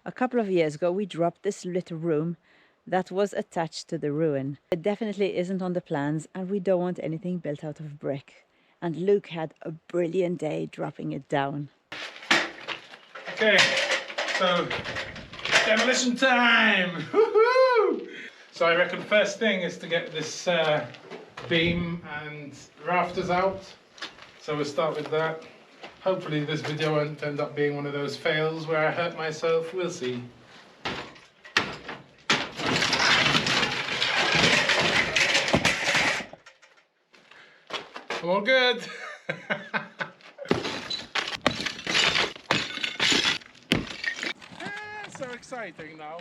A couple of years ago we dropped this little room that was attached to the ruin. It definitely isn't on the plans, and we don't want anything built out of brick. And Luke had a brilliant day dropping it down. Okay, so demolition time! Woohoo! So I reckon first thing is to get this beam and rafters out. So we'll start with that. Hopefully this video won't end up being one of those fails where I hurt myself. We'll see. I'm all good. So exciting now.